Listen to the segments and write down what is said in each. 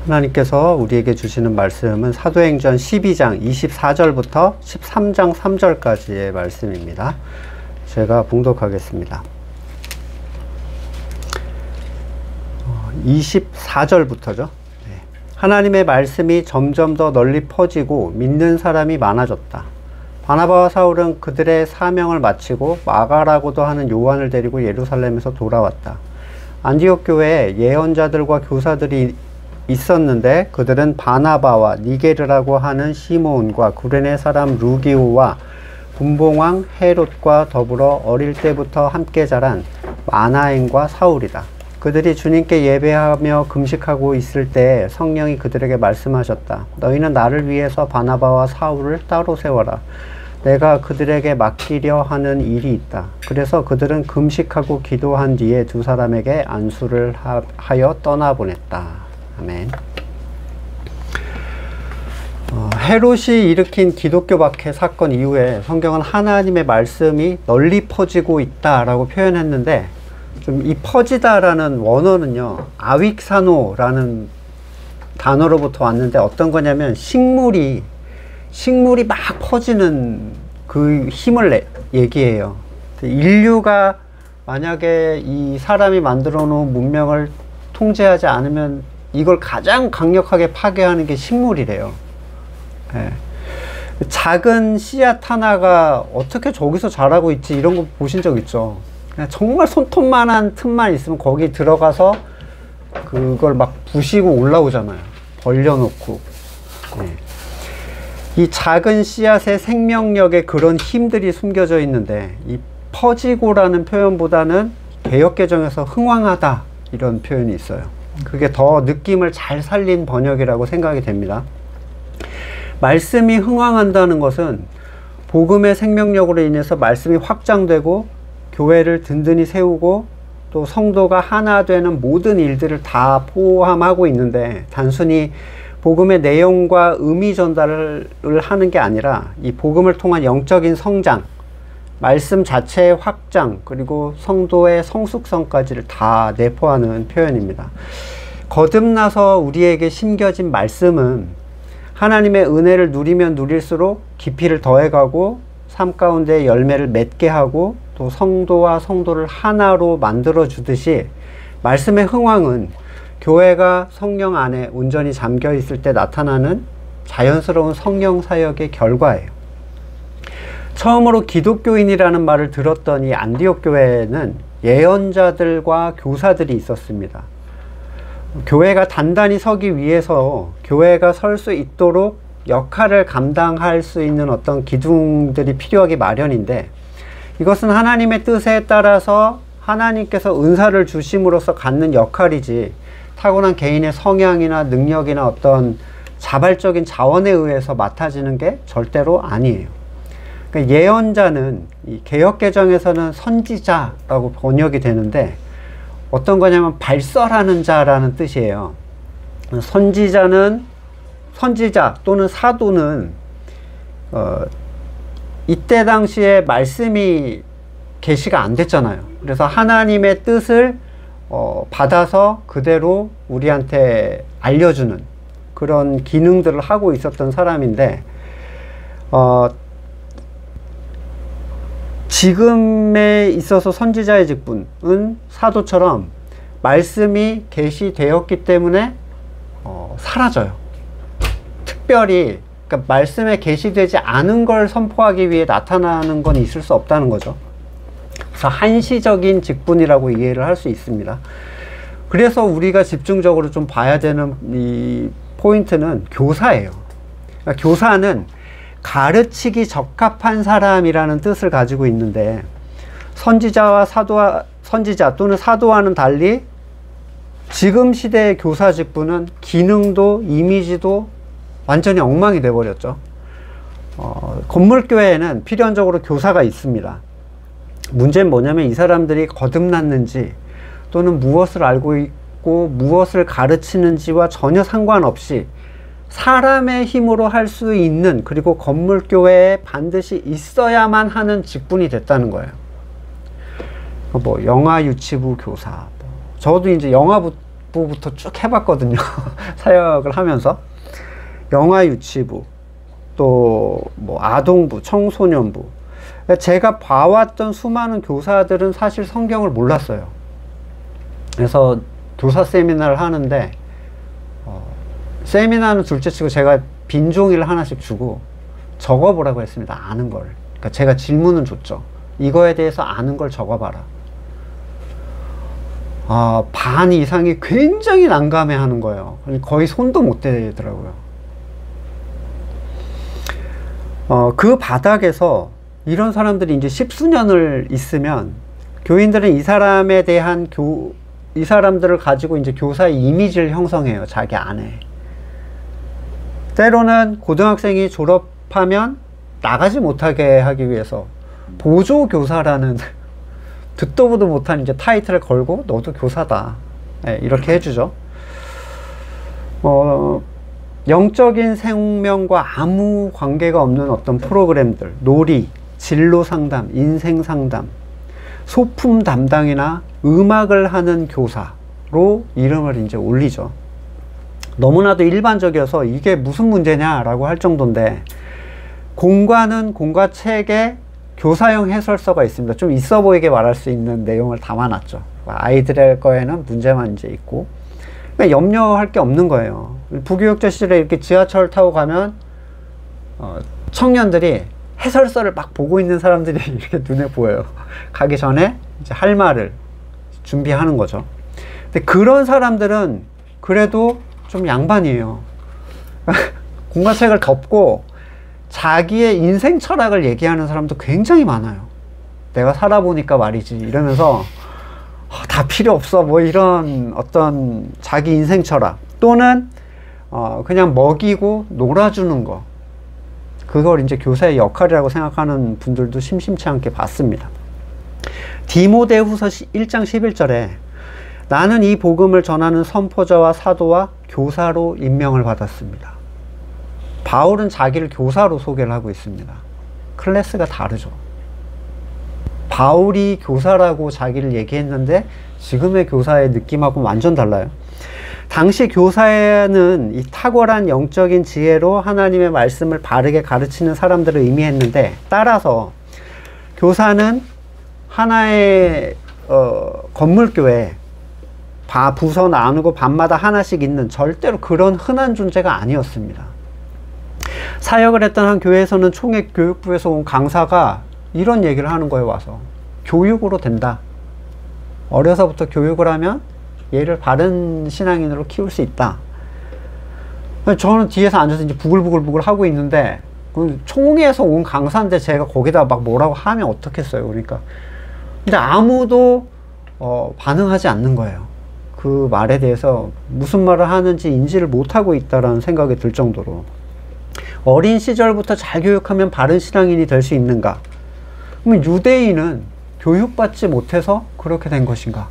하나님께서 우리에게 주시는 말씀은 사도행전 12장 24절부터 13장 3절까지의 말씀입니다. 제가 봉독하겠습니다. 24절부터죠. 하나님의 말씀이 점점 더 널리 퍼지고 믿는 사람이 많아졌다. 바나바와 사울은 그들의 사명을 마치고 마가라고도 하는 요한을 데리고 예루살렘에서 돌아왔다. 안디옥 교회에 예언자들과 교사들이 있었는데 그들은 바나바와 니게르라고 하는 시몬과 구레네 사람 루기오와 분봉왕 헤롯과 더불어 어릴 때부터 함께 자란 마나엔과 사울이다. 그들이 주님께 예배하며 금식하고 있을 때 성령이 그들에게 말씀하셨다. 너희는 나를 위해서 바나바와 사울을 따로 세워라. 내가 그들에게 맡기려 하는 일이 있다. 그래서 그들은 금식하고 기도한 뒤에 두 사람에게 안수를 하여 떠나보냈다. 아멘. 헤롯이 일으킨 기독교 박해 사건 이후에 성경은 하나님의 말씀이 널리 퍼지고 있다라고 표현했는데, 좀 이 퍼지다라는 원어는요, 아윅사노라는 단어로부터 왔는데 어떤 거냐면 식물이 막 퍼지는 그 힘을 얘기해요. 인류가 만약에 이 사람이 만들어 놓은 문명을 통제하지 않으면 이걸 가장 강력하게 파괴하는 게 식물이래요. 예. 작은 씨앗 하나가 어떻게 저기서 자라고 있지, 이런 거 보신 적 있죠? 그냥 정말 손톱만한 틈만 있으면 거기 들어가서 그걸 막 부시고 올라오잖아요. 벌려놓고. 예. 이 작은 씨앗의 생명력에 그런 힘들이 숨겨져 있는데, 이 퍼지고라는 표현보다는 개역개정에서 흥왕하다 이런 표현이 있어요. 그게 더 느낌을 잘 살린 번역이라고 생각이 됩니다. 말씀이 흥왕한다는 것은 복음의 생명력으로 인해서 말씀이 확장되고 교회를 든든히 세우고 또 성도가 하나 되는 모든 일들을 다 포함하고 있는데, 단순히 복음의 내용과 의미 전달을 하는 게 아니라 이 복음을 통한 영적인 성장, 말씀 자체의 확장, 그리고 성도의 성숙성까지를 다 내포하는 표현입니다. 거듭나서 우리에게 심겨진 말씀은 하나님의 은혜를 누리면 누릴수록 깊이를 더해가고 삶 가운데 열매를 맺게 하고 또 성도와 성도를 하나로 만들어 주듯이, 말씀의 흥왕은 교회가 성령 안에 온전히 잠겨 있을 때 나타나는 자연스러운 성령 사역의 결과예요. 처음으로 기독교인이라는 말을 들었던 이 안디옥 교회에는 예언자들과 교사들이 있었습니다. 교회가 단단히 서기 위해서 교회가 설 수 있도록 역할을 감당할 수 있는 어떤 기둥들이 필요하기 마련인데, 이것은 하나님의 뜻에 따라서 하나님께서 은사를 주심으로써 갖는 역할이지 타고난 개인의 성향이나 능력이나 어떤 자발적인 자원에 의해서 맡아지는 게 절대로 아니에요. 그러니까 예언자는 이 개역개정에서는 선지자라고 번역이 되는데, 어떤 거냐면 발설하는 자라는 뜻이에요. 선지자 또는 사도는 이때 당시에 말씀이 계시가 안 됐잖아요. 그래서 하나님의 뜻을 받아서 그대로 우리한테 알려주는 그런 기능들을 하고 있었던 사람인데, 지금에 있어서 선지자의 직분은 사도처럼 말씀이 계시되었기 때문에 사라져요. 특별히 그러니까 말씀에 계시되지 않은 걸 선포하기 위해 나타나는 건 있을 수 없다는 거죠. 그래서 한시적인 직분이라고 이해를 할 수 있습니다. 그래서 우리가 집중적으로 좀 봐야 되는 이 포인트는 교사예요. 그러니까 교사는 가르치기 적합한 사람이라는 뜻을 가지고 있는데, 선지자 또는 사도와는 달리 지금 시대의 교사 직분은 기능도 이미지도 완전히 엉망이 돼버렸죠. 건물교회에는 필연적으로 교사가 있습니다. 문제는 뭐냐면 이 사람들이 거듭났는지 또는 무엇을 알고 있고 무엇을 가르치는지와 전혀 상관없이 사람의 힘으로 할 수 있는, 그리고 건물교회에 반드시 있어야만 하는 직분이 됐다는 거예요. 뭐 영아 유치부 교사, 저도 이제 영아부 학부부터 쭉 해봤거든요. 사역을 하면서. 영아 유치부, 또 뭐 아동부, 청소년부. 제가 봐왔던 수많은 교사들은 사실 성경을 몰랐어요. 그래서 교사 세미나를 하는데 세미나는 둘째치고 제가 빈 종이를 하나씩 주고 적어보라고 했습니다. 아는 걸. 그러니까 제가 질문은 줬죠. 이거에 대해서 아는 걸 적어봐라. 반 이상이 굉장히 난감해하는 거예요. 거의 손도 못 대더라고요. 그 바닥에서 이런 사람들이 이제 십수년을 있으면 교인들은 이 사람에 대한 이 사람들을 가지고 이제 교사의 이미지를 형성해요. 자기 안에. 때로는 고등학생이 졸업하면 나가지 못하게 하기 위해서 보조교사라는 듣도 보도 못한 이제 타이틀을 걸고 너도 교사다. 네, 이렇게 해주죠. 영적인 생명과 아무 관계가 없는 어떤 프로그램들, 놀이, 진로 상담, 인생 상담, 소품 담당이나 음악을 하는 교사로 이름을 이제 올리죠. 너무나도 일반적이어서 이게 무슨 문제냐라고 할 정도인데, 공과는 공과책에 교사용 해설서가 있습니다. 좀 있어 보이게 말할 수 있는 내용을 담아놨죠. 아이들의 거에는 문제만 이제 있고, 그러니까 염려할 게 없는 거예요. 부교육자 시절에 이렇게 지하철 타고 가면 청년들이 해설서를 막 보고 있는 사람들이 이렇게 눈에 보여요. 가기 전에 이제 할 말을 준비하는 거죠. 근데 그런 사람들은 그래도 좀 양반이에요. 공과책을 덮고 자기의 인생 철학을 얘기하는 사람도 굉장히 많아요. 내가 살아보니까 말이지 이러면서 다 필요 없어 뭐 이런 어떤 자기 인생 철학, 또는 그냥 먹이고 놀아주는 거, 그걸 이제 교사의 역할이라고 생각하는 분들도 심심치 않게 봤습니다. 디모데후서 1장 11절에 나는 이 복음을 전하는 선포자와 사도와 교사로 임명을 받았습니다. 바울은 자기를 교사로 소개를 하고 있습니다. 클래스가 다르죠. 바울이 교사라고 자기를 얘기했는데 지금의 교사의 느낌하고 완전 달라요. 당시 교사는 이 탁월한 영적인 지혜로 하나님의 말씀을 바르게 가르치는 사람들을 의미했는데, 따라서 교사는 하나의 건물교회 부서 나누고 반마다 하나씩 있는 절대로 그런 흔한 존재가 아니었습니다. 사역을 했던 한 교회에서는 총회 교육부에서 온 강사가 이런 얘기를 하는 거예요. 와서 교육으로 된다. 어려서부터 교육을 하면 얘를 바른 신앙인으로 키울 수 있다. 저는 뒤에서 앉아서 이제 부글부글 하고 있는데, 총회에서 온 강사인데 제가 거기다 막 뭐라고 하면 어떻겠어요. 그러니까. 근데 아무도 반응하지 않는 거예요. 그 말에 대해서 무슨 말을 하는지 인지를 못하고 있다라는 생각이 들 정도로. 어린 시절부터 잘 교육하면 바른 신앙인이 될 수 있는가? 그러면 유대인은 교육받지 못해서 그렇게 된 것인가?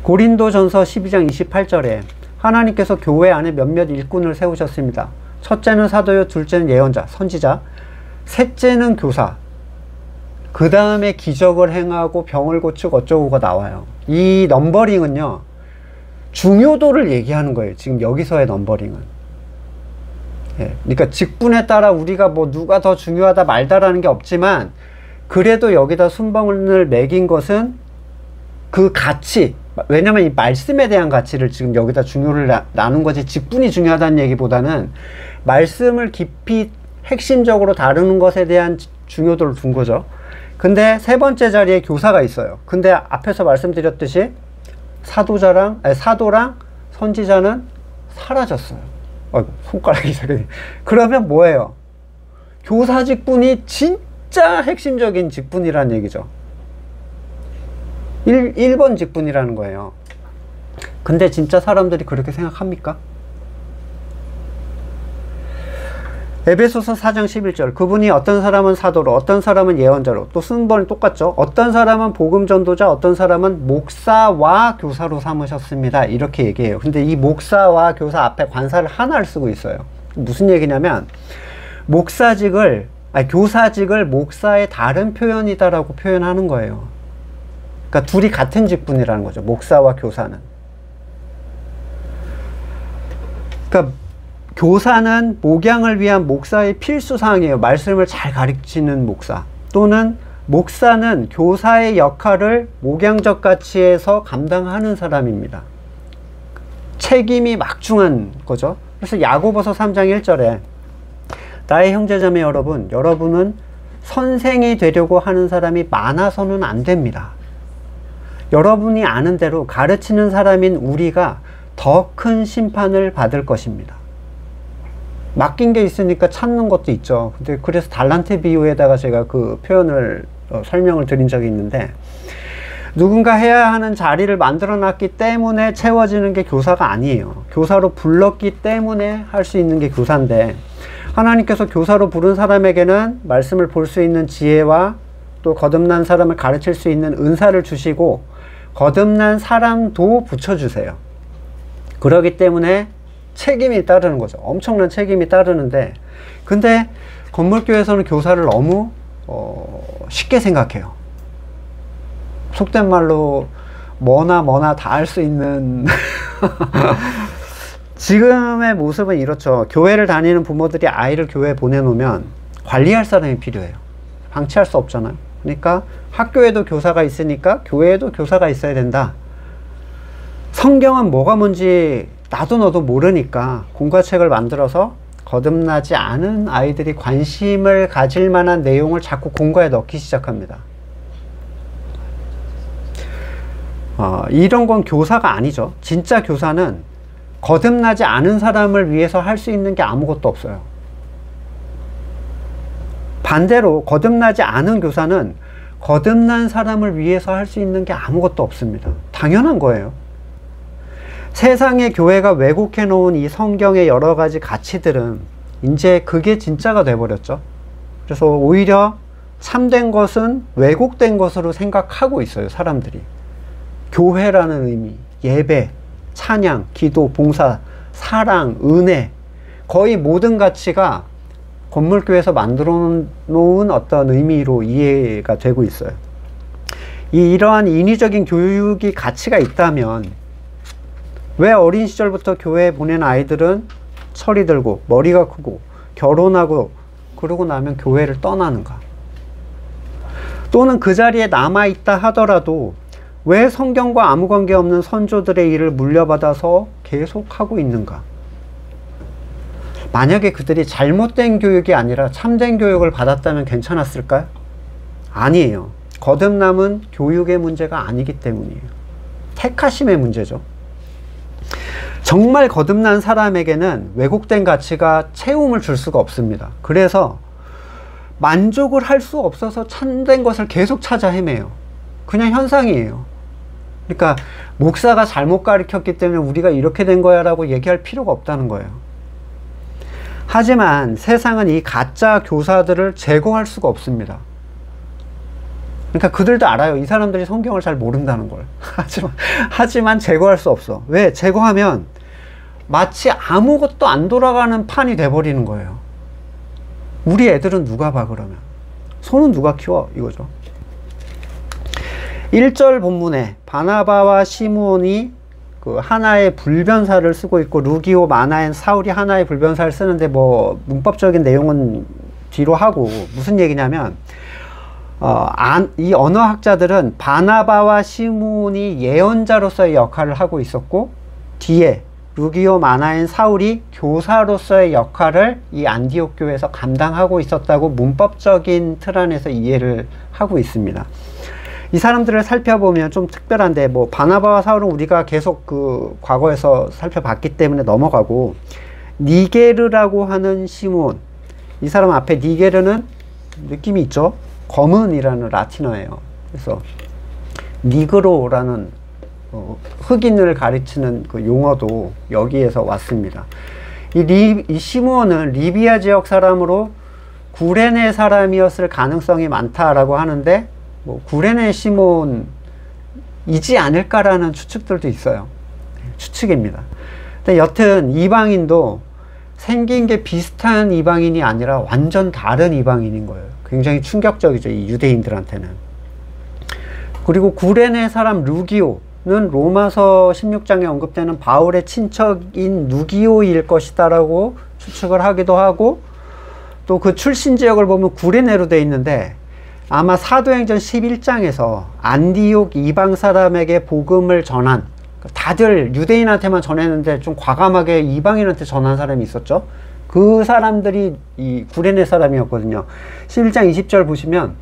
고린도전서 12장 28절에 하나님께서 교회 안에 몇몇 일꾼을 세우셨습니다. 첫째는 사도요, 둘째는 예언자, 선지자, 셋째는 교사, 그 다음에 기적을 행하고 병을 고치고 어쩌고가 나와요. 이 넘버링은요, 중요도를 얘기하는 거예요. 지금 여기서의 넘버링은. 예, 그러니까 직분에 따라 우리가 뭐 누가 더 중요하다 말다라는 게 없지만, 그래도 여기다 순번을 매긴 것은 그 가치, 왜냐면 이 말씀에 대한 가치를 지금 여기다 중요를 나눈 거지, 직분이 중요하다는 얘기보다는 말씀을 깊이 핵심적으로 다루는 것에 대한 중요도를 둔 거죠. 근데 세 번째 자리에 교사가 있어요. 근데 앞에서 말씀드렸듯이 사도랑 선지자는 사라졌어요. 손가락이 저기. 그러면 뭐예요? 교사 직분이 진짜 핵심적인 직분이라는 얘기죠. 1번 직분이라는 거예요. 근데 진짜 사람들이 그렇게 생각합니까? 에베소서 4장 11절, 그분이 어떤 사람은 사도로, 어떤 사람은 예언자로, 또 순번이 똑같죠. 어떤 사람은 복음 전도자, 어떤 사람은 목사와 교사로 삼으셨습니다. 이렇게 얘기해요. 근데 이 목사와 교사 앞에 관사를 하나를 쓰고 있어요. 무슨 얘기냐면 교사직을 목사의 다른 표현이다라고 표현하는 거예요. 그러니까 둘이 같은 직분이라는 거죠. 목사와 교사는. 그러니까 교사는 목양을 위한 목사의 필수사항이에요. 말씀을 잘 가르치는 목사. 또는 목사는 교사의 역할을 목양적 가치에서 감당하는 사람입니다. 책임이 막중한 거죠. 그래서 야고보서 3장 1절에 나의 형제자매 여러분, 여러분은 선생이 되려고 하는 사람이 많아서는 안 됩니다. 여러분이 아는 대로 가르치는 사람인 우리가 더 큰 심판을 받을 것입니다. 맡긴 게 있으니까 찾는 것도 있죠. 근데 그래서 달란트 비유에다가 제가 그 표현을 설명을 드린 적이 있는데, 누군가 해야 하는 자리를 만들어 놨기 때문에 채워지는 게 교사가 아니에요. 교사로 불렀기 때문에 할 수 있는 게 교사인데, 하나님께서 교사로 부른 사람에게는 말씀을 볼 수 있는 지혜와 또 거듭난 사람을 가르칠 수 있는 은사를 주시고 거듭난 사람도 붙여주세요. 그러기 때문에 책임이 따르는 거죠. 엄청난 책임이 따르는데, 근데 건물교회에서는 교사를 너무 쉽게 생각해요. 속된 말로 뭐나 다 할 수 있는 지금의 모습은 이렇죠. 교회를 다니는 부모들이 아이를 교회에 보내놓으면 관리할 사람이 필요해요. 방치할 수 없잖아요. 그러니까 학교에도 교사가 있으니까 교회에도 교사가 있어야 된다. 성경은 뭐가 뭔지 나도 너도 모르니까 공과책을 만들어서 거듭나지 않은 아이들이 관심을 가질 만한 내용을 자꾸 공과에 넣기 시작합니다. 이런 건 교사가 아니죠. 진짜 교사는 거듭나지 않은 사람을 위해서 할 수 있는 게 아무것도 없어요. 반대로 거듭나지 않은 교사는 거듭난 사람을 위해서 할 수 있는 게 아무것도 없습니다. 당연한 거예요. 세상의 교회가 왜곡해 놓은 이 성경의 여러 가지 가치들은 이제 그게 진짜가 돼버렸죠. 그래서 오히려 참된 것은 왜곡된 것으로 생각하고 있어요, 사람들이. 교회라는 의미, 예배, 찬양, 기도, 봉사, 사랑, 은혜, 거의 모든 가치가 건물교회에서 만들어 놓은 어떤 의미로 이해가 되고 있어요. 이러한 인위적인 교육이 가치가 있다면 왜 어린 시절부터 교회에 보낸 아이들은 철이 들고 머리가 크고 결혼하고 그러고 나면 교회를 떠나는가? 또는 그 자리에 남아있다 하더라도 왜 성경과 아무 관계없는 선조들의 일을 물려받아서 계속하고 있는가? 만약에 그들이 잘못된 교육이 아니라 참된 교육을 받았다면 괜찮았을까요? 아니에요. 거듭남은 교육의 문제가 아니기 때문이에요. 택하심의 문제죠. 정말 거듭난 사람에게는 왜곡된 가치가 채움을 줄 수가 없습니다. 그래서 만족을 할 수 없어서 참된 것을 계속 찾아 헤매요. 그냥 현상이에요. 그러니까 목사가 잘못 가르쳤기 때문에 우리가 이렇게 된 거야 라고 얘기할 필요가 없다는 거예요. 하지만 세상은 이 가짜 교사들을 제거할 수가 없습니다. 그러니까 그들도 알아요. 이 사람들이 성경을 잘 모른다는 걸. 하지만 제거할 수 없어. 왜? 제거하면 마치 아무것도 안 돌아가는 판이 돼버리는 거예요. 우리 애들은 누가 봐 그러면? 소는 누가 키워? 이거죠. 1절 본문에 바나바와 시므온이 그 하나의 불변사를 쓰고 있고 루기오, 마나엔, 사울이 하나의 불변사를 쓰는데 뭐 문법적인 내용은 뒤로 하고 무슨 얘기냐면 이 언어학자들은 바나바와 시므온이 예언자로서의 역할을 하고 있었고 뒤에 루기오, 마나엔, 사울이 교사로서의 역할을 이 안디옥 교회에서 감당하고 있었다고 문법적인 틀 안에서 이해를 하고 있습니다. 이 사람들을 살펴보면 좀 특별한데, 뭐 바나바와 사울은 우리가 계속 그 과거에서 살펴봤기 때문에 넘어가고, 니게르라고 하는 시므온, 이 사람 앞에 니게르는 느낌이 있죠. 검은이라는 라틴어예요. 그래서 니그로라는 흑인을 가르치는 그 용어도 여기에서 왔습니다. 이 시므온은 리비아 지역 사람으로 구레네 사람이었을 가능성이 많다라고 하는데, 뭐 구레네 시몬이지 않을까라는 추측들도 있어요. 추측입니다. 근데 여튼 이방인도 생긴 게 비슷한 이방인이 아니라 완전 다른 이방인인 거예요. 굉장히 충격적이죠, 이 유대인들한테는. 그리고 구레네 사람 루기오, 로마서 16장에 언급되는 바울의 친척인 누기오일 것이다 라고 추측을 하기도 하고, 또 그 출신 지역을 보면 구레네로 되어 있는데 아마 사도행전 11장에서 안디옥 이방 사람에게 복음을 전한, 다들 유대인한테만 전했는데 좀 과감하게 이방인한테 전한 사람이 있었죠. 그 사람들이 이 구레네 사람이었거든요. 11장 20절 보시면,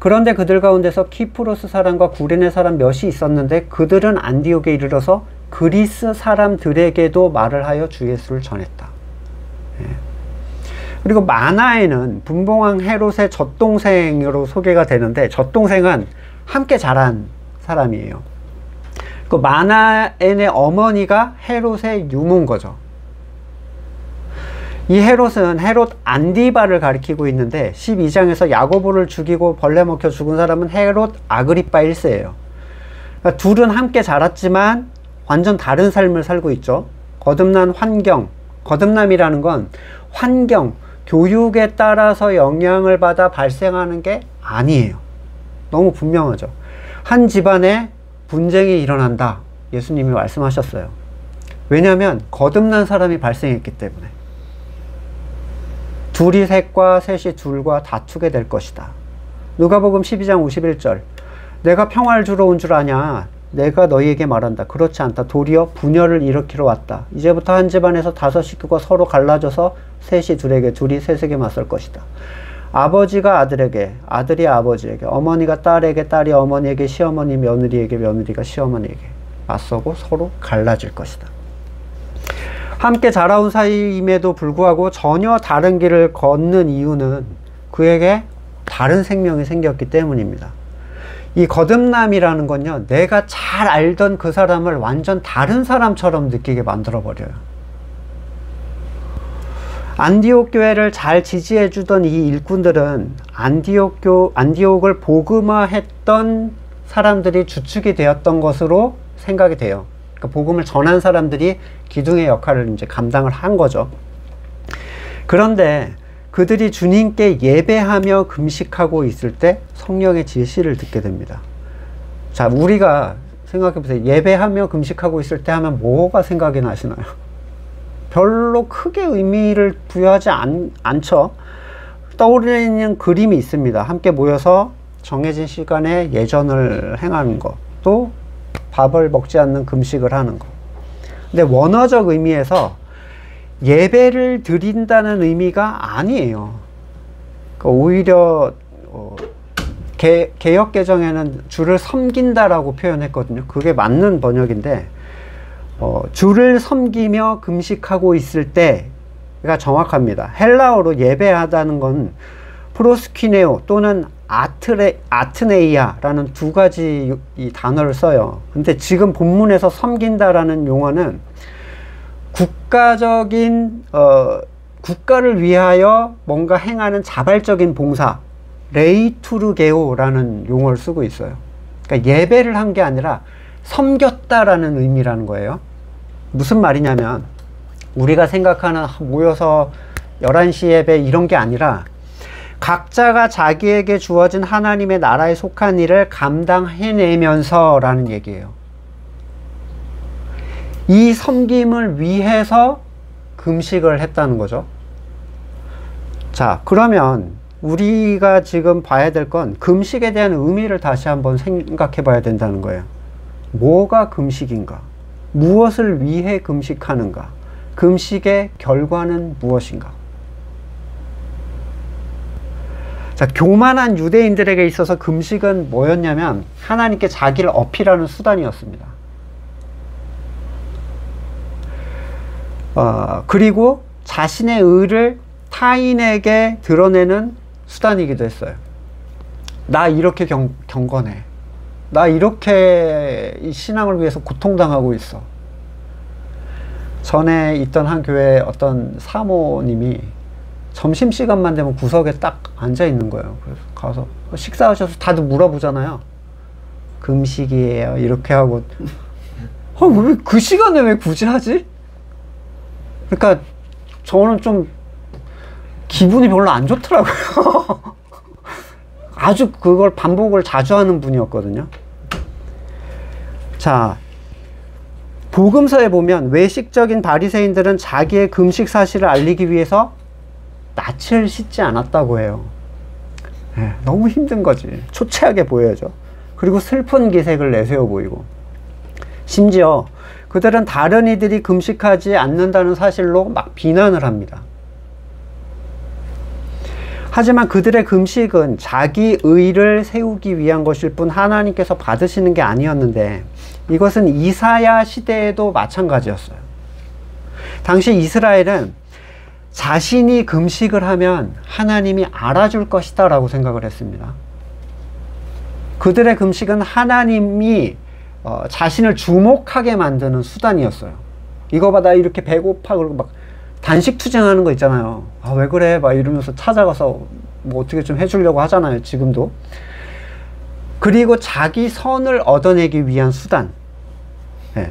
그런데 그들 가운데서 키프로스 사람과 구레네 사람 몇이 있었는데 그들은 안디옥에 이르러서 그리스 사람들에게도 말을 하여 주 예수를 전했다. 예. 그리고 만화에는 분봉왕 헤롯의 젖동생으로 소개가 되는데, 젖동생은 함께 자란 사람이에요. 그 마나엔의 어머니가 헤롯의 유모인 거죠. 이 헤롯은 헤롯 안디바를 가리키고 있는데, 12장에서 야고보를 죽이고 벌레 먹혀 죽은 사람은 헤롯 아그리파 1세예요. 그러니까 둘은 함께 자랐지만 완전 다른 삶을 살고 있죠. 거듭난 환경, 거듭남이라는 건 환경, 교육에 따라서 영향을 받아 발생하는 게 아니에요. 너무 분명하죠. 한 집안에 분쟁이 일어난다, 예수님이 말씀하셨어요. 왜냐하면 거듭난 사람이 발생했기 때문에. 둘이 셋과 셋이 둘과 다투게 될 것이다. 누가복음 12장 51절, 내가 평화를 주러 온 줄 아냐? 내가 너희에게 말한다. 그렇지 않다. 도리어 분열을 일으키러 왔다. 이제부터 한 집안에서 5 식구가 서로 갈라져서 셋이 둘에게, 둘이 셋에게 맞설 것이다. 아버지가 아들에게, 아들이 아버지에게, 어머니가 딸에게, 딸이 어머니에게, 시어머니 며느리에게, 며느리가 시어머니에게 맞서고 서로 갈라질 것이다. 함께 자라온 사이임에도 불구하고 전혀 다른 길을 걷는 이유는 그에게 다른 생명이 생겼기 때문입니다. 이 거듭남이라는 건요, 내가 잘 알던 그 사람을 완전 다른 사람처럼 느끼게 만들어 버려요. 안디옥 교회를 잘 지지해 주던 이 일꾼들은 안디옥을 복음화했던 사람들이 주축이 되었던 것으로 생각이 돼요. 그러니까 복음을 전한 사람들이 기둥의 역할을 이제 감당을 한 거죠. 그런데 그들이 주님께 예배하며 금식하고 있을 때 성령의 지시를 듣게 됩니다. 자, 우리가 생각해 보세요. 예배하며 금식하고 있을 때 하면 뭐가 생각이 나시나요? 별로 크게 의미를 부여하지 않죠. 떠오르는 그림이 있습니다. 함께 모여서 정해진 시간에 예전을 행하는 것, 또 밥을 먹지 않는 금식을 하는 것. 근데 원어적 의미에서 예배를 드린다는 의미가 아니에요. 그러니까 오히려 개역 개정에는 주를 섬긴다라고 표현했거든요. 그게 맞는 번역인데, 주를 섬기며 금식하고 있을 때가 정확합니다. 헬라어로 예배하다는 건 프로스퀴네오 또는 아트네이아라는 두 가지 이 단어를 써요. 근데 지금 본문에서 섬긴다라는 용어는 국가적인 국가를 위하여 뭔가 행하는 자발적인 봉사, 레이투르게오라는 용어를 쓰고 있어요. 그러니까 예배를 한 게 아니라 섬겼다라는 의미라는 거예요. 무슨 말이냐면, 우리가 생각하는 모여서 11시 예배 이런 게 아니라 각자가 자기에게 주어진 하나님의 나라에 속한 일을 감당해내면서 라는 얘기예요. 이 섬김을 위해서 금식을 했다는 거죠. 자, 그러면 우리가 지금 봐야 될 건 금식에 대한 의미를 다시 한번 생각해 봐야 된다는 거예요. 뭐가 금식인가? 무엇을 위해 금식하는가? 금식의 결과는 무엇인가? 자, 교만한 유대인들에게 있어서 금식은 뭐였냐면 하나님께 자기를 어필하는 수단이었습니다. 그리고 자신의 의를 타인에게 드러내는 수단이기도 했어요. 나 이렇게 경건해. 나 이렇게 이 신앙을 위해서 고통당하고 있어. 전에 있던 한 교회 어떤 사모님이 점심시간만 되면 구석에 딱 앉아 있는 거예요. 그래서 가서 식사하셔서 다들 물어보잖아요. 금식이에요. 이렇게 하고. 왜 그 시간에 왜 굳이 하지? 그러니까 저는 좀 기분이 별로 안 좋더라고요. 아주 그걸 반복을 자주 하는 분이었거든요. 자, 복음서에 보면 외식적인 바리새인들은 자기의 금식 사실을 알리기 위해서 낯을 씻지 않았다고 해요. 너무 힘든 거지. 초췌하게 보여져. 그리고 슬픈 기색을 내세워 보이고, 심지어 그들은 다른 이들이 금식하지 않는다는 사실로 막 비난을 합니다. 하지만 그들의 금식은 자기 의를 세우기 위한 것일 뿐 하나님께서 받으시는 게 아니었는데, 이것은 이사야 시대에도 마찬가지였어요. 당시 이스라엘은 자신이 금식을 하면 하나님이 알아줄 것이다 라고 생각을 했습니다. 그들의 금식은 하나님이 자신을 주목하게 만드는 수단이었어요. 이거 봐, 나 이렇게 배고파. 그리고 막 단식 투쟁하는 거 있잖아요. 아, 왜 그래? 막 이러면서 찾아가서 뭐 어떻게 좀 해주려고 하잖아요, 지금도. 그리고 자기 선을 얻어내기 위한 수단.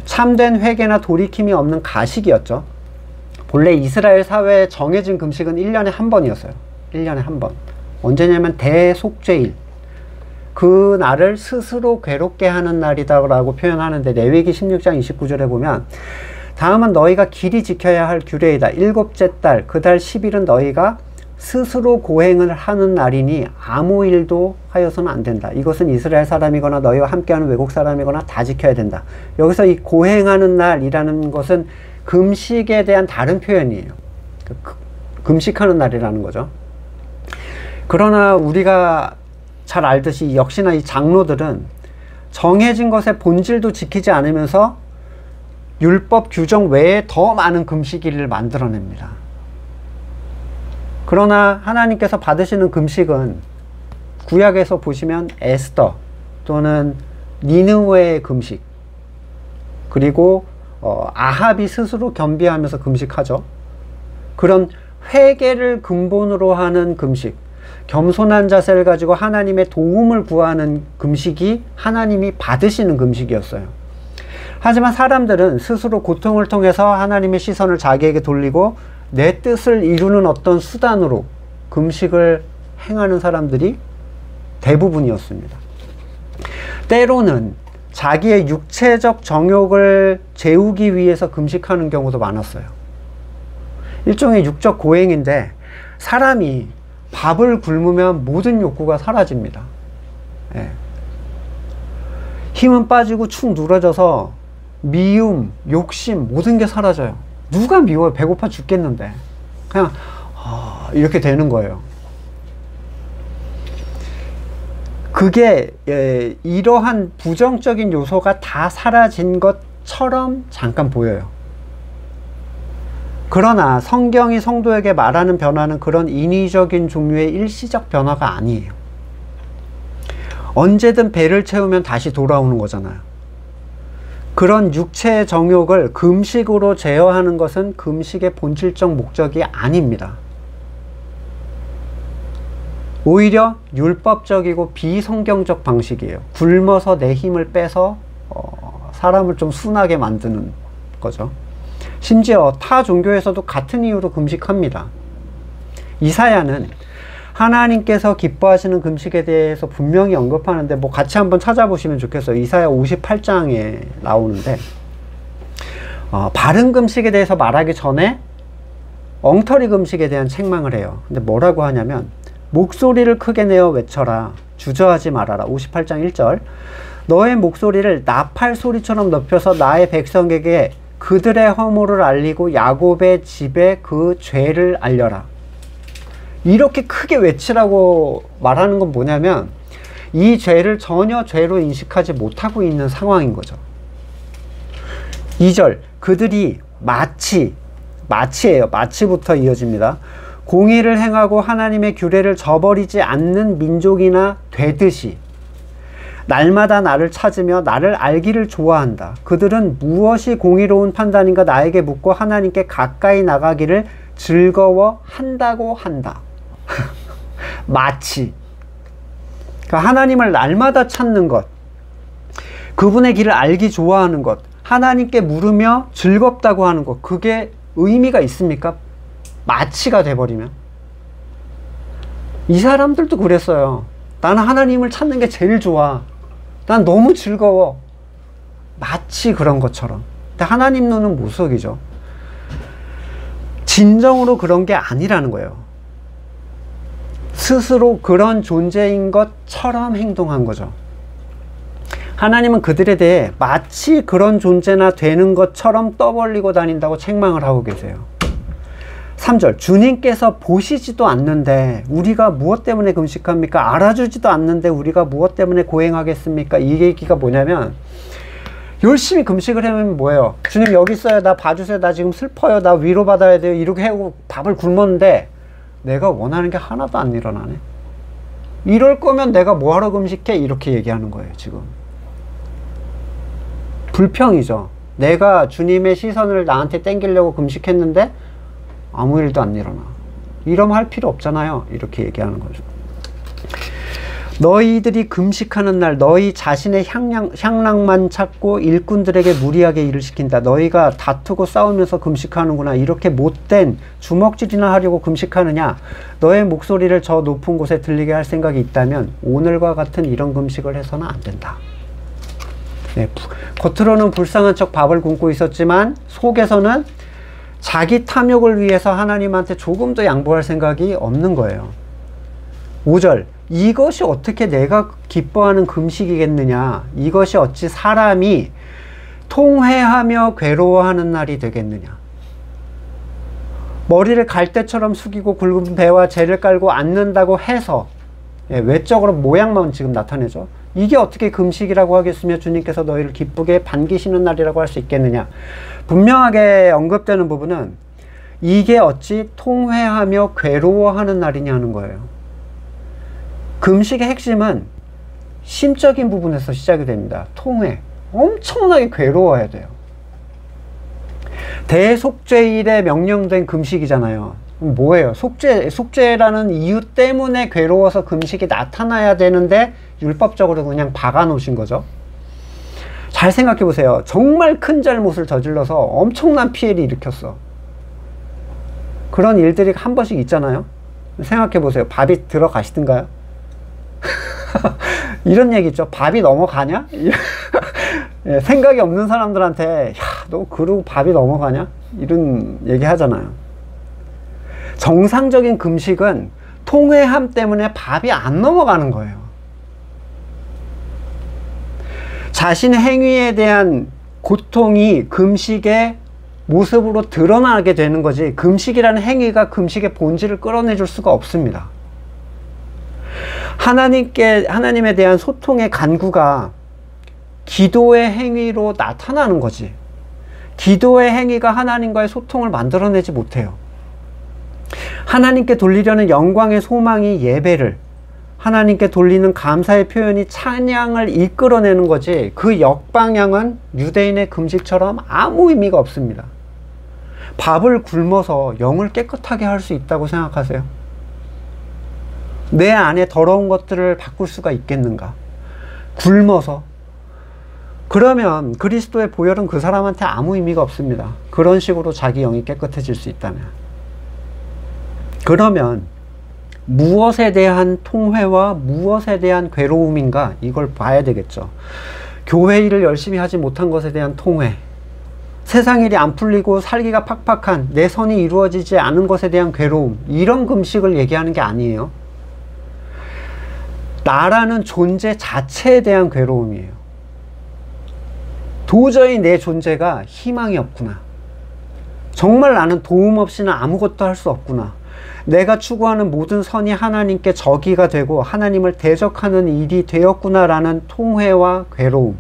참된 회개나 돌이킴이 없는 가식이었죠. 본래 이스라엘 사회에 정해진 금식은 1년에 한 번이었어요. 1년에 한 번. 언제냐면 대속죄일. 그 날을 스스로 괴롭게 하는 날이다 라고 표현하는데, 레위기 16장 29절에 보면, 다음은 너희가 길이 지켜야 할 규례이다. 일곱째 달, 그 달 10일은 너희가 스스로 고행을 하는 날이니 아무 일도 하여서는 안 된다. 이것은 이스라엘 사람이거나 너희와 함께하는 외국 사람이거나 다 지켜야 된다. 여기서 이 고행하는 날이라는 것은 금식에 대한 다른 표현이에요. 금식하는 날이라는 거죠. 그러나 우리가 잘 알듯이 역시나 이 장로들은 정해진 것의 본질도 지키지 않으면서 율법 규정 외에 더 많은 금식일을 만들어냅니다. 그러나 하나님께서 받으시는 금식은 구약에서 보시면 에스더 또는 니느웨의 금식, 그리고 아합이 스스로 겸비하면서 금식하죠. 그런 회개를 근본으로 하는 금식, 겸손한 자세를 가지고 하나님의 도움을 구하는 금식이 하나님이 받으시는 금식이었어요. 하지만 사람들은 스스로 고통을 통해서 하나님의 시선을 자기에게 돌리고 내 뜻을 이루는 어떤 수단으로 금식을 행하는 사람들이 대부분이었습니다. 때로는 자기의 육체적 정욕을 재우기 위해서 금식하는 경우도 많았어요. 일종의 육적 고행인데, 사람이 밥을 굶으면 모든 욕구가 사라집니다. 힘은 빠지고 축 늘어져서 미움, 욕심, 모든 게 사라져요. 누가 미워요? 배고파 죽겠는데. 그냥 이렇게 되는 거예요. 그게 이러한 부정적인 요소가 다 사라진 것처럼 잠깐 보여요. 그러나 성경이 성도에게 말하는 변화는 그런 인위적인 종류의 일시적 변화가 아니에요. 언제든 배를 채우면 다시 돌아오는 거잖아요. 그런 육체의 정욕을 금식으로 제어하는 것은 금식의 본질적 목적이 아닙니다. 오히려 율법적이고 비성경적 방식이에요. 굶어서 내 힘을 빼서 사람을 좀 순하게 만드는 거죠. 심지어 타 종교에서도 같은 이유로 금식합니다. 이사야는 하나님께서 기뻐하시는 금식에 대해서 분명히 언급하는데, 뭐 같이 한번 찾아보시면 좋겠어요. 이사야 58장에 나오는데, 바른 금식에 대해서 말하기 전에 엉터리 금식에 대한 책망을 해요. 근데 뭐라고 하냐면, 목소리를 크게 내어 외쳐라, 주저하지 말아라. 58장 1절, 너의 목소리를 나팔 소리처럼 높여서 나의 백성에게 그들의 허물을 알리고 야곱의 집에 그 죄를 알려라. 이렇게 크게 외치라고 말하는 건 뭐냐면, 이 죄를 전혀 죄로 인식하지 못하고 있는 상황인 거죠. 2절, 그들이 마치예요. 마치부터 이어집니다. 공의를 행하고 하나님의 규례를 저버리지 않는 민족이나 되듯이 날마다 나를 찾으며 나를 알기를 좋아한다. 그들은 무엇이 공의로운 판단인가 나에게 묻고 하나님께 가까이 나가기를 즐거워한다고 한다. 마치. 그러니까 하나님을 날마다 찾는 것, 그분의 길을 알기 좋아하는 것, 하나님께 물으며 즐겁다고 하는 것, 그게 의미가 있습니까? 마치가 돼버리면. 이 사람들도 그랬어요. 나는 하나님을 찾는 게 제일 좋아. 난 너무 즐거워. 마치 그런 것처럼. 근데 하나님 눈은 무속이죠. 진정으로 그런 게 아니라는 거예요. 스스로 그런 존재인 것처럼 행동한 거죠. 하나님은 그들에 대해 마치 그런 존재나 되는 것처럼 떠벌리고 다닌다고 책망을 하고 계세요. 3절, 주님께서 보시지도 않는데 우리가 무엇 때문에 금식합니까? 알아주지도 않는데 우리가 무엇 때문에 고행하겠습니까? 이 얘기가 뭐냐면, 열심히 금식을 하면 뭐예요? 주님 여기 있어요. 나 봐주세요. 나 지금 슬퍼요. 나 위로받아야 돼요. 이렇게 하고 밥을 굶었는데 내가 원하는 게 하나도 안 일어나네. 이럴 거면 내가 뭐하러 금식해? 이렇게 얘기하는 거예요, 지금. 불평이죠. 내가 주님의 시선을 나한테 땡기려고 금식했는데 아무 일도 안 일어나. 이러면 할 필요 없잖아요. 이렇게 얘기하는 거죠. 너희들이 금식하는 날 너희 자신의 향락만 찾고 일꾼들에게 무리하게 일을 시킨다. 너희가 다투고 싸우면서 금식하는구나. 이렇게 못된 주먹질이나 하려고 금식하느냐. 너의 목소리를 저 높은 곳에 들리게 할 생각이 있다면 오늘과 같은 이런 금식을 해서는 안 된다. 네, 겉으로는 불쌍한 척 밥을 굶고 있었지만 속에서는 자기 탐욕을 위해서 하나님한테 조금 더 양보할 생각이 없는 거예요. 5절, 이것이 어떻게 내가 기뻐하는 금식이겠느냐. 이것이 어찌 사람이 통회하며 괴로워하는 날이 되겠느냐. 머리를 갈대처럼 숙이고 굵은 배와 재를 깔고 앉는다고 해서, 외적으로 모양만 지금 나타내죠. 이게 어떻게 금식이라고 하겠으며 주님께서 너희를 기쁘게 반기시는 날이라고 할 수 있겠느냐. 분명하게 언급되는 부분은 이게 어찌 통회하며 괴로워하는 날이냐 하는 거예요. 금식의 핵심은 심적인 부분에서 시작이 됩니다. 통회. 엄청나게 괴로워야 돼요. 대속죄일에 명령된 금식이잖아요. 뭐예요? 속죄라는 이유 때문에 괴로워서 금식이 나타나야 되는데 율법적으로 그냥 박아 놓으신 거죠. 잘 생각해 보세요. 정말 큰 잘못을 저질러서 엄청난 피해를 일으켰어. 그런 일들이 한 번씩 있잖아요. 생각해 보세요. 밥이 들어가시든가요? 이런 얘기 있죠. 밥이 넘어가냐? 예, 생각이 없는 사람들한테 야, 너 그러고 밥이 넘어가냐? 이런 얘기 하잖아요. 정상적인 금식은 통회함 때문에 밥이 안 넘어가는 거예요. 자신의 행위에 대한 고통이 금식의 모습으로 드러나게 되는 거지, 금식이라는 행위가 금식의 본질을 끌어내줄 수가 없습니다. 하나님에 대한 소통의 간구가 기도의 행위로 나타나는 거지, 기도의 행위가 하나님과의 소통을 만들어내지 못해요. 하나님께 돌리려는 영광의 소망이 예배를, 하나님께 돌리는 감사의 표현이 찬양을 이끌어내는 거지, 그 역방향은 유대인의 금식처럼 아무 의미가 없습니다. 밥을 굶어서 영을 깨끗하게 할 수 있다고 생각하세요? 내 안에 더러운 것들을 바꿀 수가 있겠는가? 굶어서. 그러면 그리스도의 보혈은 그 사람한테 아무 의미가 없습니다. 그런 식으로 자기 영이 깨끗해질 수 있다면. 그러면 무엇에 대한 통회와 무엇에 대한 괴로움인가, 이걸 봐야 되겠죠. 교회 일을 열심히 하지 못한 것에 대한 통회, 세상 일이 안 풀리고 살기가 팍팍한 내 선이 이루어지지 않은 것에 대한 괴로움, 이런 금식을 얘기하는 게 아니에요. 나라는 존재 자체에 대한 괴로움이에요. 도저히 내 존재가 희망이 없구나. 정말 나는 도움 없이는 아무것도 할 수 없구나. 내가 추구하는 모든 선이 하나님께 적이가 되고 하나님을 대적하는 일이 되었구나라는 통회와 괴로움.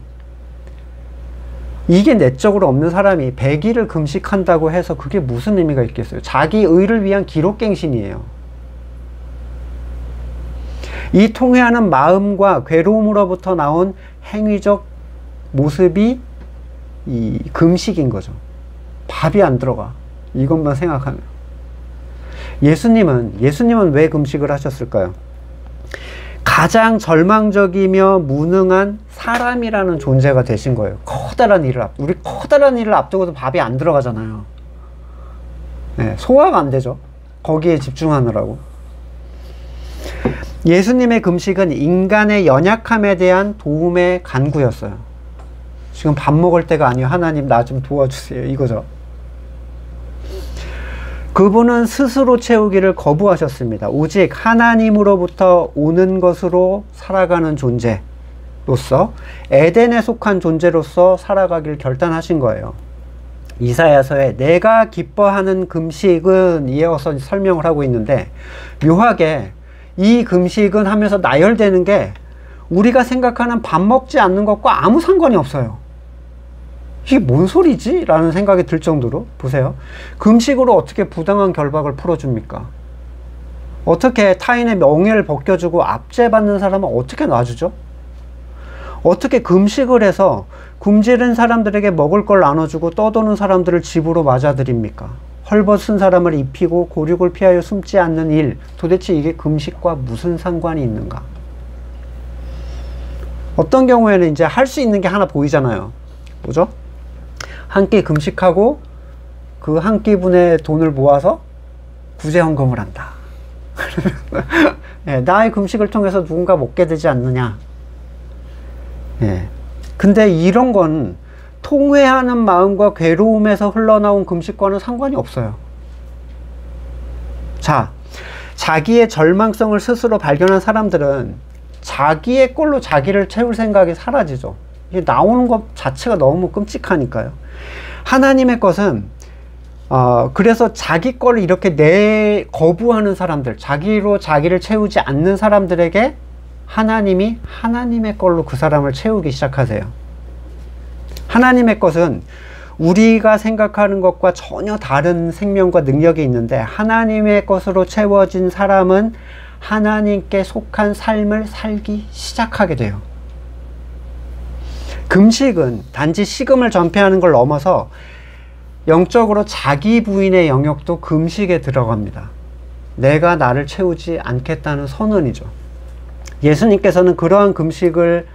이게 내적으로 없는 사람이 100일을 금식한다고 해서 그게 무슨 의미가 있겠어요? 자기 의를 위한 기록갱신이에요. 이 통회하는 마음과 괴로움으로부터 나온 행위적 모습이 이 금식인 거죠. 밥이 안 들어가. 이것만 생각하면. 예수님은 왜 금식을 하셨을까요? 가장 절망적이며 무능한 사람이라는 존재가 되신 거예요. 우리 커다란 일을 앞두고도 밥이 안 들어가잖아요. 네, 소화가 안 되죠. 거기에 집중하느라고. 예수님의 금식은 인간의 연약함에 대한 도움의 간구였어요. 지금 밥 먹을 때가 아니에요. 하나님 나 좀 도와주세요. 이거죠. 그분은 스스로 채우기를 거부하셨습니다. 오직 하나님으로부터 오는 것으로 살아가는 존재로서, 에덴에 속한 존재로서 살아가길 결단하신 거예요. 이사야서에 내가 기뻐하는 금식은 이어서 설명을 하고 있는데, 묘하게 이 금식은 하면서 나열되는 게 우리가 생각하는 밥 먹지 않는 것과 아무 상관이 없어요. 이게 뭔 소리지? 라는 생각이 들 정도로. 보세요. 금식으로 어떻게 부당한 결박을 풀어줍니까? 어떻게 타인의 명예를 벗겨주고 압제받는 사람은 어떻게 놔주죠? 어떻게 금식을 해서 굶주린 사람들에게 먹을 걸 나눠주고 떠도는 사람들을 집으로 맞아들입니까? 헐벗은 사람을 입히고 고륙을 피하여 숨지 않는 일, 도대체 이게 금식과 무슨 상관이 있는가? 어떤 경우에는 이제 할 수 있는 게 하나 보이잖아요. 뭐죠? 한 끼 금식하고 그 한 끼분의 돈을 모아서 구제헌금을 한다. 네, 나의 금식을 통해서 누군가 먹게 되지 않느냐. 네. 근데 이런 건 통회하는 마음과 괴로움에서 흘러나온 금식과는 상관이 없어요. 자, 자기의 절망성을 스스로 발견한 사람들은 자기의 꼴로 자기를 채울 생각이 사라지죠. 이게 나오는 것 자체가 너무 끔찍하니까요. 하나님의 것은 그래서 자기 거를 이렇게 거부하는 사람들, 자기로 자기를 채우지 않는 사람들에게 하나님이 하나님의 걸로 그 사람을 채우기 시작하세요. 하나님의 것은 우리가 생각하는 것과 전혀 다른 생명과 능력이 있는데, 하나님의 것으로 채워진 사람은 하나님께 속한 삶을 살기 시작하게 돼요. 금식은 단지 식음을 전폐하는 걸 넘어서 영적으로 자기 부인의 영역도 금식에 들어갑니다. 내가 나를 채우지 않겠다는 선언이죠. 예수님께서는 그러한 금식을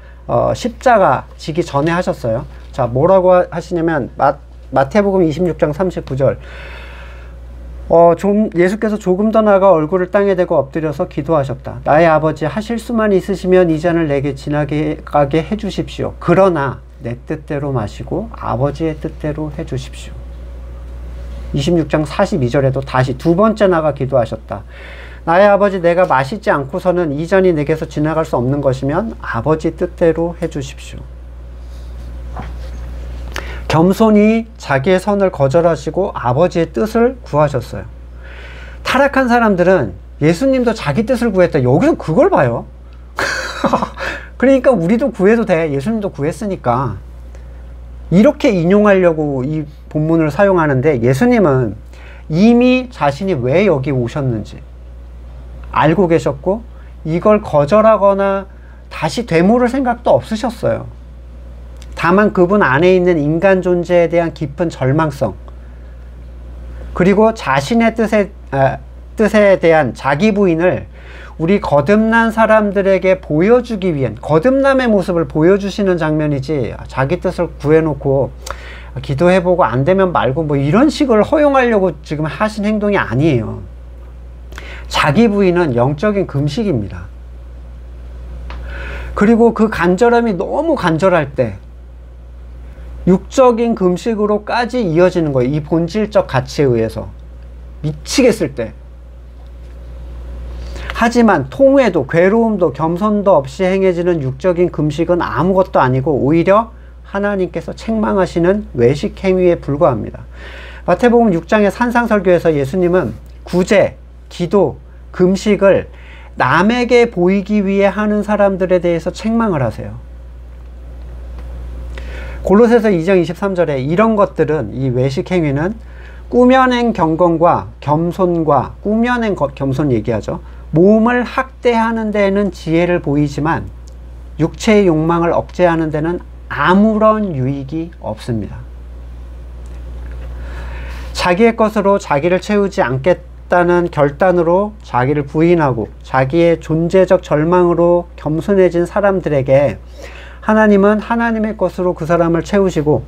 십자가 지기 전에 하셨어요. 자, 뭐라고 하시냐면 마태복음 26장 39절. 예수께서 조금 더 나아가 얼굴을 땅에 대고 엎드려서 기도하셨다. 나의 아버지, 하실 수만 있으시면 이 잔을 내게 지나게 해주십시오. 그러나 내 뜻대로 마시고 아버지의 뜻대로 해주십시오. 26장 42절에도 다시 두 번째 나가 기도하셨다. 나의 아버지, 내가 마시지 않고서는 이 잔이 내게서 지나갈 수 없는 것이면 아버지 뜻대로 해주십시오. 겸손히 자기의 선을 거절하시고 아버지의 뜻을 구하셨어요. 타락한 사람들은 예수님도 자기 뜻을 구했다. 여기서 그걸 봐요. 그러니까 우리도 구해도 돼. 예수님도 구했으니까. 이렇게 인용하려고 이 본문을 사용하는데, 예수님은 이미 자신이 왜 여기 오셨는지 알고 계셨고, 이걸 거절하거나 다시 되물을 생각도 없으셨어요. 다만 그분 안에 있는 인간 존재에 대한 깊은 절망성, 그리고 자신의 뜻에 대한 자기 부인을 우리 거듭난 사람들에게 보여주기 위한, 거듭남의 모습을 보여주시는 장면이지, 자기 뜻을 구해놓고 기도해보고 안 되면 말고 뭐 이런 식을 허용하려고 지금 하신 행동이 아니에요. 자기 부인은 영적인 금식입니다. 그리고 그 간절함이 너무 간절할 때 육적인 금식으로까지 이어지는 거예요. 이 본질적 가치에 의해서. 미치겠을 때. 하지만 통회도 괴로움도 겸손도 없이 행해지는 육적인 금식은 아무것도 아니고 오히려 하나님께서 책망하시는 외식 행위에 불과합니다. 마태복음 6장의 산상설교에서 예수님은 구제, 기도, 금식을 남에게 보이기 위해 하는 사람들에 대해서 책망을 하세요. 골로새서 2장 23절에 이런 것들은, 이 외식 행위는 꾸며낸 경건과 겸손과, 꾸며낸 겸손 얘기하죠. 몸을 학대하는 데는 지혜를 보이지만 육체의 욕망을 억제하는 데는 아무런 유익이 없습니다. 자기의 것으로 자기를 채우지 않겠다는 결단으로 자기를 부인하고 자기의 존재적 절망으로 겸손해진 사람들에게 하나님은 하나님의 것으로 그 사람을 채우시고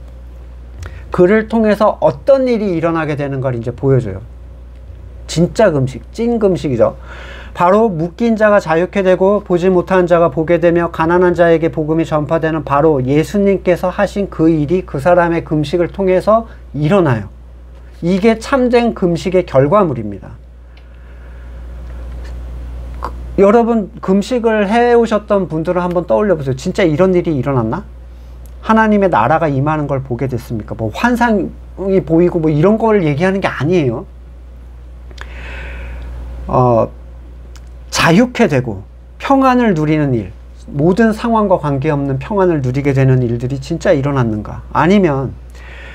그를 통해서 어떤 일이 일어나게 되는 걸 이제 보여줘요. 진짜 금식, 찐 금식이죠. 바로 묶인 자가 자유케 되고 보지 못한 자가 보게 되며 가난한 자에게 복음이 전파되는 바로 예수님께서 하신 그 일이 그 사람의 금식을 통해서 일어나요. 이게 참된 금식의 결과물입니다. 여러분 금식을 해오셨던 분들은 한번 떠올려 보세요. 진짜 이런 일이 일어났나? 하나님의 나라가 임하는 걸 보게 됐습니까? 뭐 환상이 보이고 뭐 이런 걸 얘기하는 게 아니에요. 자유케 되고 평안을 누리는 일, 모든 상황과 관계없는 평안을 누리게 되는 일들이 진짜 일어났는가? 아니면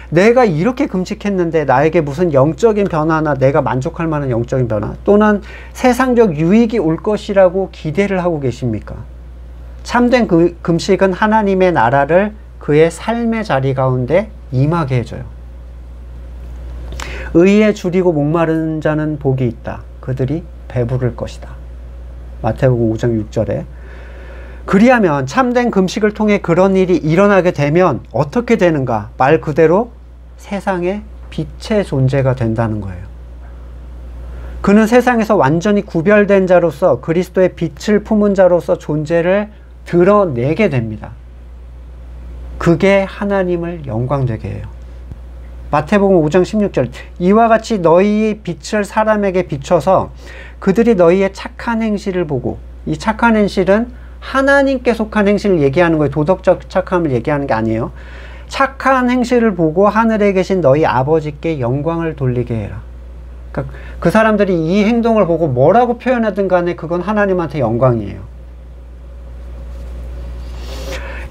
내가 이렇게 금식했는데 나에게 무슨 영적인 변화나 내가 만족할 만한 영적인 변화 또는 세상적 유익이 올 것이라고 기대를 하고 계십니까? 참된 금식은 하나님의 나라를 그의 삶의 자리 가운데 임하게 해줘요. 의에 줄이고 목마른 자는 복이 있다. 그들이 배부를 것이다. 마태복음 5장 6절에. 그리하면 참된 금식을 통해 그런 일이 일어나게 되면 어떻게 되는가? 말 그대로 세상의 빛의 존재가 된다는 거예요. 그는 세상에서 완전히 구별된 자로서 그리스도의 빛을 품은 자로서 존재를 드러내게 됩니다. 그게 하나님을 영광되게 해요. 마태복음 5장 16절 이와 같이 너희의 빛을 사람에게 비춰서 그들이 너희의 착한 행실을 보고, 이 착한 행실은 하나님께 속한 행실을 얘기하는 거예요. 도덕적 착함을 얘기하는 게 아니에요. 착한 행실을 보고 하늘에 계신 너희 아버지께 영광을 돌리게 해라. 그러니까 그 사람들이 이 행동을 보고 뭐라고 표현하든 간에 그건 하나님한테 영광이에요.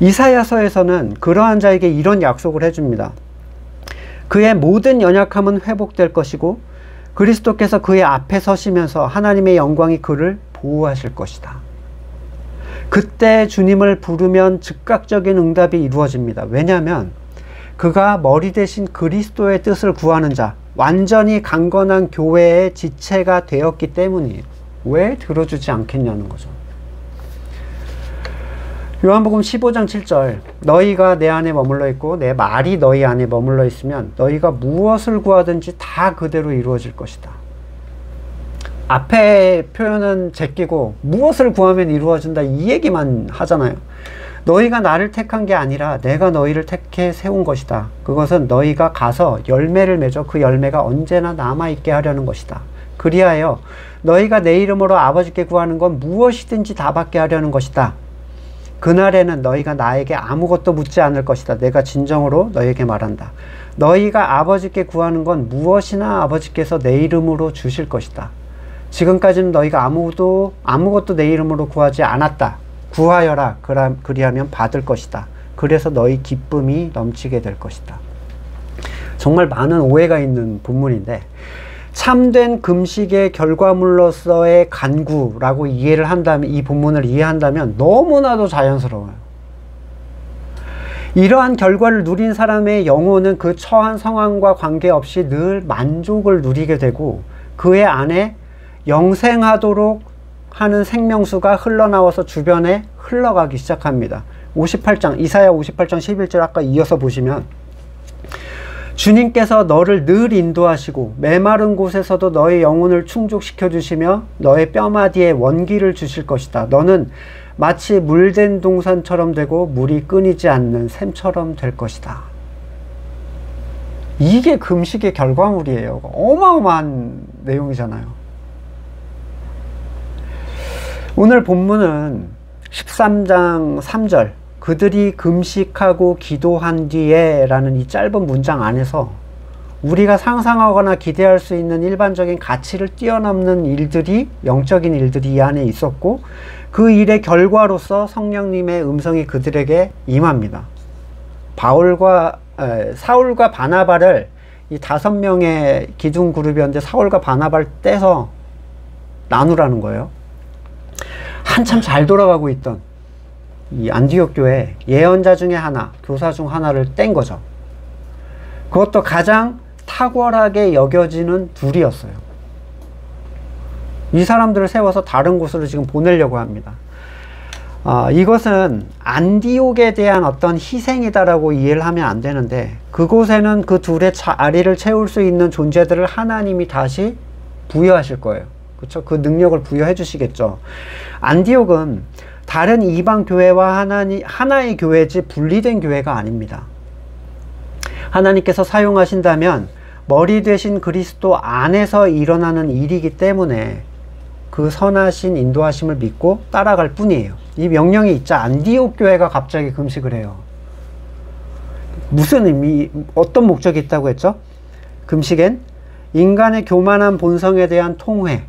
이사야서에서는 그러한 자에게 이런 약속을 해줍니다. 그의 모든 연약함은 회복될 것이고 그리스도께서 그의 앞에 서시면서 하나님의 영광이 그를 보호하실 것이다. 그때 주님을 부르면 즉각적인 응답이 이루어집니다. 왜냐하면 그가 머리 대신 그리스도의 뜻을 구하는 자, 완전히 강건한 교회의 지체가 되었기 때문이에요. 왜 들어주지 않겠냐는 거죠. 요한복음 15장 7절 너희가 내 안에 머물러 있고 내 말이 너희 안에 머물러 있으면 너희가 무엇을 구하든지 다 그대로 이루어질 것이다. 앞에 표현은 제끼고 무엇을 구하면 이루어진다 이 얘기만 하잖아요. 너희가 나를 택한 게 아니라 내가 너희를 택해 세운 것이다. 그것은 너희가 가서 열매를 맺어 그 열매가 언제나 남아있게 하려는 것이다. 그리하여 너희가 내 이름으로 아버지께 구하는 건 무엇이든지 다 받게 하려는 것이다. 그날에는 너희가 나에게 아무것도 묻지 않을 것이다. 내가 진정으로 너희에게 말한다. 너희가 아버지께 구하는 건 무엇이나 아버지께서 내 이름으로 주실 것이다. 지금까지는 너희가 아무것도 내 이름으로 구하지 않았다. 구하여라. 그리하면 받을 것이다. 그래서 너희 기쁨이 넘치게 될 것이다. 정말 많은 오해가 있는 본문인데 참된 금식의 결과물로서의 간구라고 이해를 한다면, 이 본문을 이해한다면 너무나도 자연스러워요. 이러한 결과를 누린 사람의 영혼은 그 처한 상황과 관계없이 늘 만족을 누리게 되고 그의 안에 영생하도록 하는 생명수가 흘러나와서 주변에 흘러가기 시작합니다. 58장 이사야 58장 11절 아까 이어서 보시면 주님께서 너를 늘 인도하시고 메마른 곳에서도 너의 영혼을 충족시켜 주시며 너의 뼈마디에 원기를 주실 것이다. 너는 마치 물된 동산처럼 되고 물이 끊이지 않는 샘처럼 될 것이다. 이게 금식의 결과물이에요. 어마어마한 내용이잖아요. 오늘 본문은 13장 3절 그들이 금식하고 기도한 뒤에 라는 이 짧은 문장 안에서 우리가 상상하거나 기대할 수 있는 일반적인 가치를 뛰어넘는 일들이, 영적인 일들이 이 안에 있었고 그 일의 결과로서 성령님의 음성이 그들에게 임합니다. 사울과 바나바를 이 5명의 기둥 그룹이었는데 사울과 바나바를 떼서 나누라는 거예요. 한참 잘 돌아가고 있던 이 안디옥 교회 예언자 중에 하나, 교사 중 하나를 뗀 거죠. 그것도 가장 탁월하게 여겨지는 둘이었어요. 이 사람들을 세워서 다른 곳으로 지금 보내려고 합니다. 이것은 안디옥에 대한 어떤 희생이다라고 이해를 하면 안 되는데 그곳에는 그 둘의 자리를 채울 수 있는 존재들을 하나님이 다시 부여하실 거예요. 그렇죠? 그 능력을 부여해 주시겠죠. 안디옥은 다른 이방 교회와 하나의 교회지 분리된 교회가 아닙니다. 하나님께서 사용하신다면 머리 되신 그리스도 안에서 일어나는 일이기 때문에 그 선하신 인도하심을 믿고 따라갈 뿐이에요. 이 명령이 있자 안디옥 교회가 갑자기 금식을 해요. 무슨 의미, 어떤 목적이 있다고 했죠? 금식엔 인간의 교만한 본성에 대한 통회,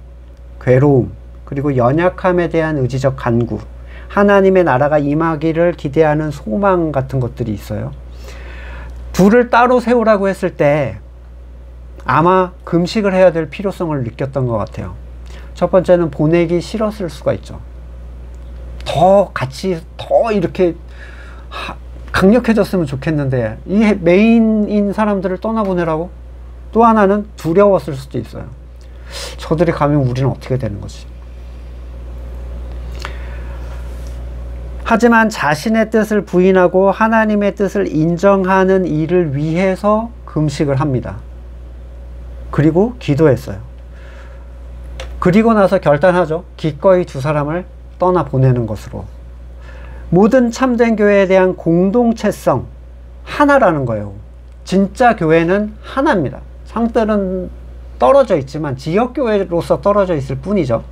괴로움, 그리고 연약함에 대한 의지적 간구, 하나님의 나라가 임하기를 기대하는 소망 같은 것들이 있어요. 둘을 따로 세우라고 했을 때 아마 금식을 해야 될 필요성을 느꼈던 것 같아요. 첫 번째는 보내기 싫었을 수가 있죠. 더 이렇게 강력해졌으면 좋겠는데 이 메인인 사람들을 떠나보내라고? 또 하나는 두려웠을 수도 있어요. 저들이 가면 우리는 어떻게 되는 거지? 하지만 자신의 뜻을 부인하고 하나님의 뜻을 인정하는 일을 위해서 금식을 합니다. 그리고 기도했어요. 그리고 나서 결단하죠. 기꺼이 두 사람을 떠나보내는 것으로. 모든 참된 교회에 대한 공동체성, 하나라는 거예요. 진짜 교회는 하나입니다. 상들은 떨어져 있지만 지역교회로서 떨어져 있을 뿐이죠.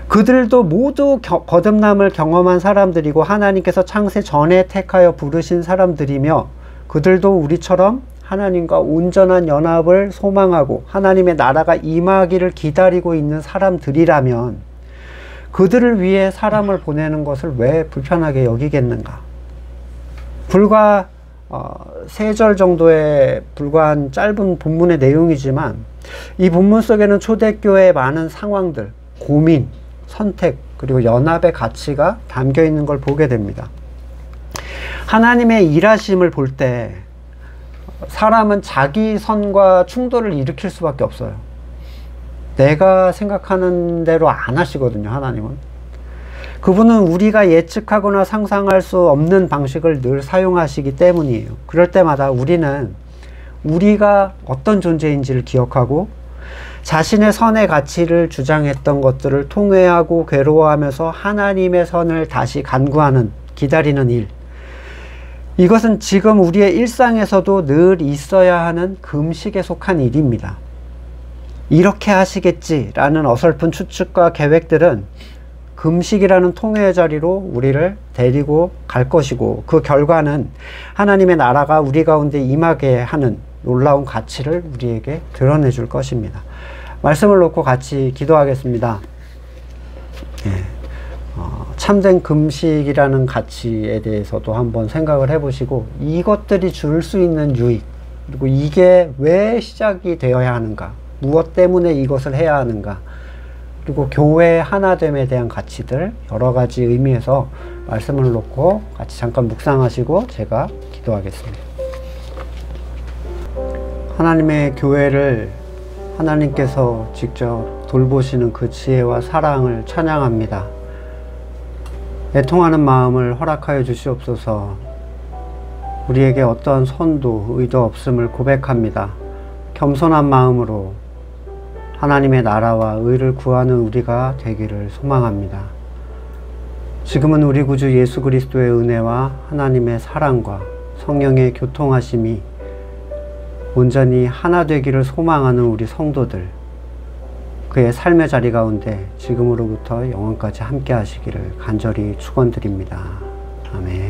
그들도 모두 거듭남을 경험한 사람들이고 하나님께서 창세 전에 택하여 부르신 사람들이며 그들도 우리처럼 하나님과 온전한 연합을 소망하고 하나님의 나라가 임하기를 기다리고 있는 사람들이라면 그들을 위해 사람을 보내는 것을 왜 불편하게 여기겠는가? 불과 3절 정도에 불과한 짧은 본문의 내용이지만 이 본문 속에는 초대교회의 많은 상황들, 고민, 선택, 그리고 연합의 가치가 담겨 있는 걸 보게 됩니다. 하나님의 일하심을 볼 때 사람은 자기 선과 충돌을 일으킬 수밖에 없어요. 내가 생각하는 대로 안 하시거든요, 하나님은. 그분은 우리가 예측하거나 상상할 수 없는 방식을 늘 사용하시기 때문이에요. 그럴 때마다 우리는 우리가 어떤 존재인지를 기억하고 자신의 선의 가치를 주장했던 것들을 통회하고 괴로워하면서 하나님의 선을 다시 간구하는, 기다리는 일. 이것은 지금 우리의 일상에서도 늘 있어야 하는 금식에 속한 일입니다. 이렇게 하시겠지라는 어설픈 추측과 계획들은 금식이라는 통회의 자리로 우리를 데리고 갈 것이고 그 결과는 하나님의 나라가 우리 가운데 임하게 하는 놀라운 가치를 우리에게 드러내 줄 것입니다. 말씀을 놓고 같이 기도하겠습니다. 참된 금식이라는 가치에 대해서도 한번 생각을 해보시고 이것들이 줄 수 있는 유익, 그리고 이게 왜 시작이 되어야 하는가, 무엇 때문에 이것을 해야 하는가, 그리고 교회 하나됨에 대한 가치들 여러 가지 의미에서 말씀을 놓고 같이 잠깐 묵상하시고 제가 기도하겠습니다. 하나님의 교회를 하나님께서 직접 돌보시는 그 지혜와 사랑을 찬양합니다. 애통하는 마음을 허락하여 주시옵소서. 우리에게 어떠한 선도 의도 없음을 고백합니다. 겸손한 마음으로 하나님의 나라와 의를 구하는 우리가 되기를 소망합니다. 지금은 우리 구주 예수 그리스도의 은혜와 하나님의 사랑과 성령의 교통하심이 온전히 하나 되기를 소망하는 우리 성도들, 그의 삶의 자리 가운데 지금으로부터 영원까지 함께 하시기를 간절히 축원드립니다. 아멘.